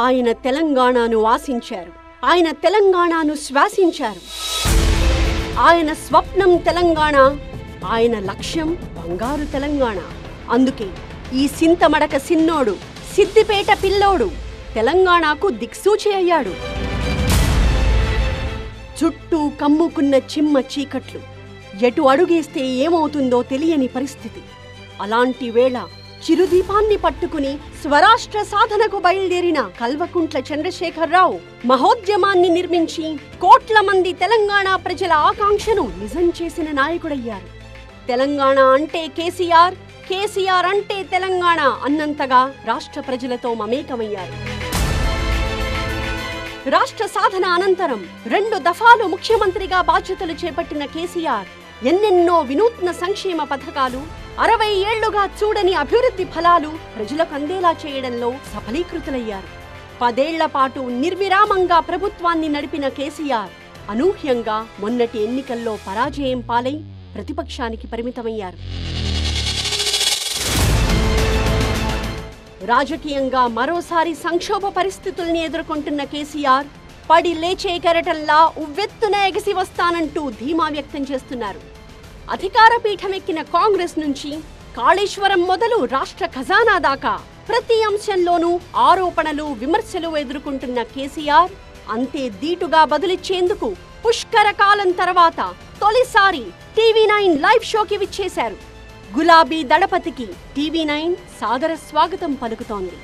ఆయన తెలంగాణను ఆశించారు. ఆయన తెలంగాణను శ్వాసించారు. ఆయన స్వప్నం తెలంగాణ, ఆయన లక్ష్యం బంగారు తెలంగాణ. అందుకే ఈ సింతమడక సిన్నోడు, సిద్దిపేట పిల్లోడు తెలంగాణకు దిక్సూచి అయ్యాడు. చుట్టూ కమ్ముకున్న చిమ్మ చీకట్లు, ఎటు అడుగేస్తే ఏమవుతుందో తెలియని పరిస్థితి. అలాంటి వేళ చిరుదీపాన్ని పట్టుకుని స్వరాష్ట్ర సాధనకు బయలుదేరిన కల్వకుంట్ల చంద్రశేఖరరావు మహోద్యమాన్ని నిర్మించి కోట్ల మంది తెలంగాణ ప్రజల ఆకాంక్షను నిజం చేసిన నాయకుడయ్యారు. తెలంగాణ అంటే కేసీఆర్, కేసీఆర్ అంటే తెలంగాణ అన్నంతగా రాష్ట్ర ప్రజలతో మమేకమయ్యారు. రాష్ట్ర సాధన అనంతరం 2 దఫాలు ముఖ్యమంత్రిగా బాధ్యతలు చేపట్టిన కేసీఆర్ ఎన్నెన్నో వినూత్న సంక్షేమ పథకాలు, 60 ఏళ్లుగా చూడని అభివృద్ధి ఫలాలు ప్రజలకు అందేలా చేయడంలో సఫలీకృతులయ్యారు. 10 ఏళ్ల పాటు నిర్విరామంగా ప్రభుత్వాన్ని నడిపిన కేసీఆర్ అనూహ్యంగా మొన్నటి ఎన్నికల్లో పరాజయం పాలై ప్రతిపక్షానికి పరిమితమయ్యారు. రాజకీయంగా మరోసారి సంక్షోభ పరిస్థితుల్ని ఎదుర్కొంటున్న కేసీఆర్ పడి లేచే కెరటంలా ఉవ్వెత్తున ఎగసి వస్తానంటూ ధీమా వ్యక్తం చేస్తున్నారు. అధికార పీఠమెక్కిన కాంగ్రెస్ నుంచి కాళేశ్వరం మొదలు రాష్ట్ర ఖజానా దాకా ప్రతి అంశంలోనూ ఆరోపణలు, విమర్శలు ఎదుర్కొంటున్న కేసీఆర్ అంతే ధీటుగా బదులిచ్చేందుకు పుష్కర కాలం తర్వాత తొలిసారి టీవీ9 లైవ్ షోకి విచ్చేశారు. గులాబీ దళపతికి టీవీ9 సాదర స్వాగతం పలుకుతోంది.